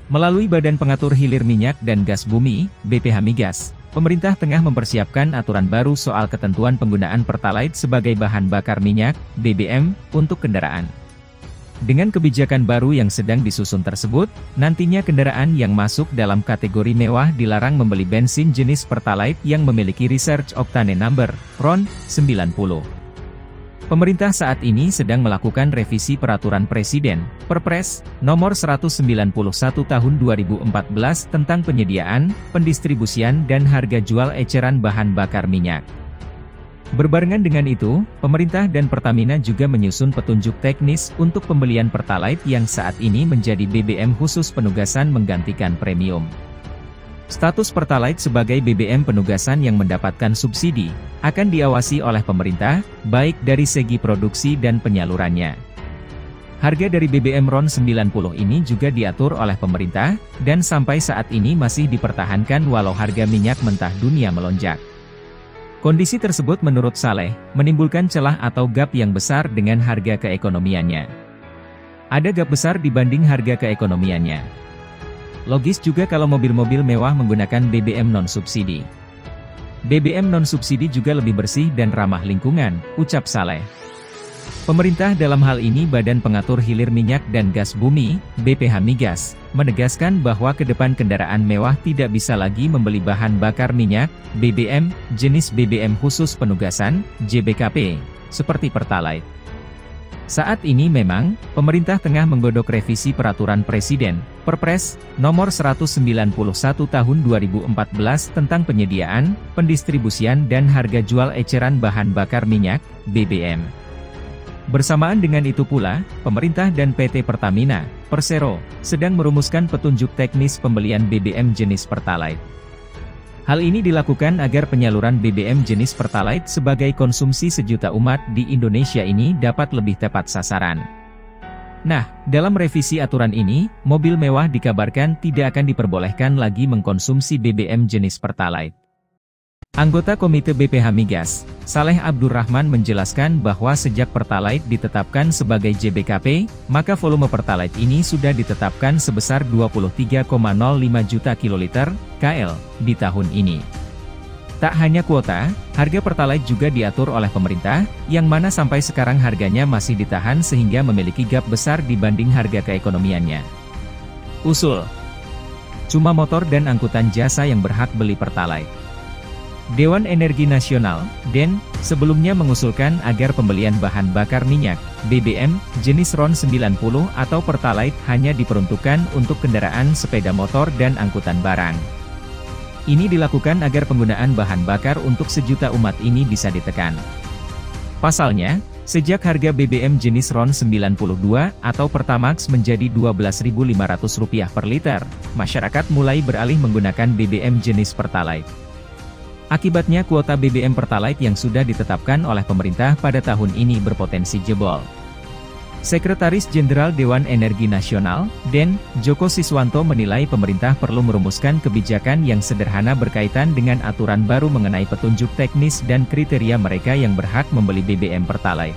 Melalui Badan Pengatur Hilir Minyak dan Gas Bumi, BPH Migas, pemerintah tengah mempersiapkan aturan baru soal ketentuan penggunaan Pertalite sebagai bahan bakar minyak, BBM, untuk kendaraan. Dengan kebijakan baru yang sedang disusun tersebut, nantinya kendaraan yang masuk dalam kategori mewah dilarang membeli bensin jenis Pertalite yang memiliki Research Octane Number, RON, 90. Pemerintah saat ini sedang melakukan revisi Peraturan Presiden, Perpres, Nomor 191 Tahun 2014 tentang penyediaan, pendistribusian dan harga jual eceran bahan bakar minyak. Berbarengan dengan itu, pemerintah dan Pertamina juga menyusun petunjuk teknis untuk pembelian Pertalite yang saat ini menjadi BBM khusus penugasan menggantikan premium. Status Pertalite sebagai BBM penugasan yang mendapatkan subsidi, akan diawasi oleh pemerintah, baik dari segi produksi dan penyalurannya. Harga dari BBM RON 90 ini juga diatur oleh pemerintah, dan sampai saat ini masih dipertahankan walau harga minyak mentah dunia melonjak. Kondisi tersebut menurut Saleh, menimbulkan celah atau gap yang besar dengan harga keekonomiannya. Ada gap besar dibanding harga keekonomiannya. Logis juga kalau mobil-mobil mewah menggunakan BBM non-subsidi. BBM non-subsidi juga lebih bersih dan ramah lingkungan, ucap Saleh. Pemerintah dalam hal ini Badan Pengatur Hilir Minyak dan Gas Bumi, BPH Migas, menegaskan bahwa ke depan kendaraan mewah tidak bisa lagi membeli bahan bakar minyak, BBM, jenis BBM khusus penugasan, JBKP, seperti Pertalite. Saat ini memang, pemerintah tengah menggodok revisi Peraturan Presiden, Perpres, Nomor 191 Tahun 2014 tentang penyediaan, pendistribusian dan harga jual eceran bahan bakar minyak, BBM. Bersamaan dengan itu pula, pemerintah dan PT Pertamina, Persero, sedang merumuskan petunjuk teknis pembelian BBM jenis Pertalite. Hal ini dilakukan agar penyaluran BBM jenis Pertalite sebagai konsumsi sejuta umat di Indonesia ini dapat lebih tepat sasaran. Nah, dalam revisi aturan ini, mobil mewah dikabarkan tidak akan diperbolehkan lagi mengkonsumsi BBM jenis Pertalite. Anggota Komite BPH Migas, Saleh Abdurrahman menjelaskan bahwa sejak Pertalite ditetapkan sebagai JBKP, maka volume Pertalite ini sudah ditetapkan sebesar 23,05 juta kiloliter, KL, di tahun ini. Tak hanya kuota, harga Pertalite juga diatur oleh pemerintah, yang mana sampai sekarang harganya masih ditahan sehingga memiliki gap besar dibanding harga keekonomiannya. Usul: cuma motor dan angkutan jasa yang berhak beli Pertalite. Dewan Energi Nasional, DEN, sebelumnya mengusulkan agar pembelian bahan bakar minyak, BBM, jenis RON 90 atau Pertalite hanya diperuntukkan untuk kendaraan sepeda motor dan angkutan barang. Ini dilakukan agar penggunaan bahan bakar untuk sejuta umat ini bisa ditekan. Pasalnya, sejak harga BBM jenis RON 92 atau Pertamax menjadi Rp12.500 per liter, masyarakat mulai beralih menggunakan BBM jenis Pertalite. Akibatnya kuota BBM Pertalite yang sudah ditetapkan oleh pemerintah pada tahun ini berpotensi jebol. Sekretaris Jenderal Dewan Energi Nasional, DEN, Joko Siswanto menilai pemerintah perlu merumuskan kebijakan yang sederhana berkaitan dengan aturan baru mengenai petunjuk teknis dan kriteria mereka yang berhak membeli BBM Pertalite.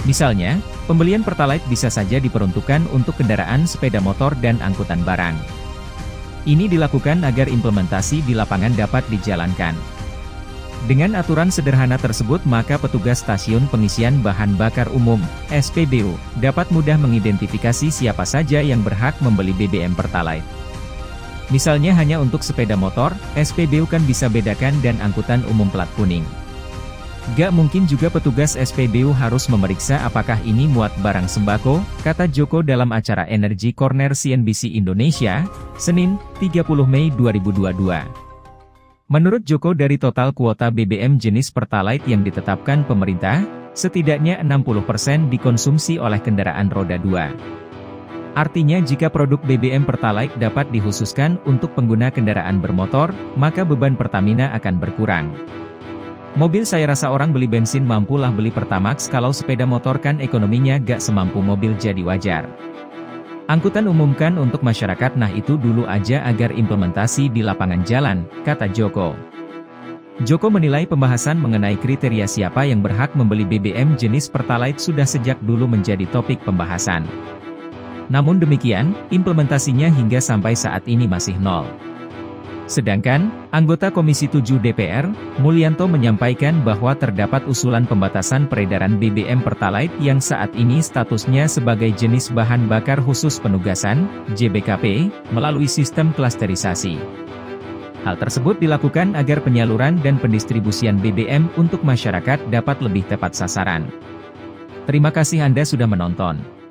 Misalnya, pembelian Pertalite bisa saja diperuntukkan untuk kendaraan sepeda motor dan angkutan barang. Ini dilakukan agar implementasi di lapangan dapat dijalankan. Dengan aturan sederhana tersebut maka petugas stasiun pengisian bahan bakar umum, SPBU, dapat mudah mengidentifikasi siapa saja yang berhak membeli BBM Pertalite. Misalnya hanya untuk sepeda motor, SPBU kan bisa bedakan dan angkutan umum plat kuning. Gak mungkin juga petugas SPBU harus memeriksa apakah ini muat barang sembako, kata Joko dalam acara Energy Corner CNBC Indonesia, Senin, 30 Mei 2022. Menurut Joko dari total kuota BBM jenis Pertalite yang ditetapkan pemerintah, setidaknya 60% dikonsumsi oleh kendaraan roda 2. Artinya jika produk BBM Pertalite dapat dikhususkan untuk pengguna kendaraan bermotor, maka beban Pertamina akan berkurang. Mobil saya rasa orang beli bensin mampulah beli Pertamax kalau sepeda motor kan ekonominya gak semampu mobil jadi wajar. Angkutan umumkan untuk masyarakat nah itu dulu aja agar implementasi di lapangan jalan, kata Joko. Joko menilai pembahasan mengenai kriteria siapa yang berhak membeli BBM jenis Pertalite sudah sejak dulu menjadi topik pembahasan. Namun demikian, implementasinya hingga sampai saat ini masih nol. Sedangkan, anggota Komisi 7 DPR, Mulyanto menyampaikan bahwa terdapat usulan pembatasan peredaran BBM Pertalite yang saat ini statusnya sebagai jenis bahan bakar khusus penugasan, JBKP, melalui sistem klasterisasi. Hal tersebut dilakukan agar penyaluran dan pendistribusian BBM untuk masyarakat dapat lebih tepat sasaran. Terima kasih Anda sudah menonton.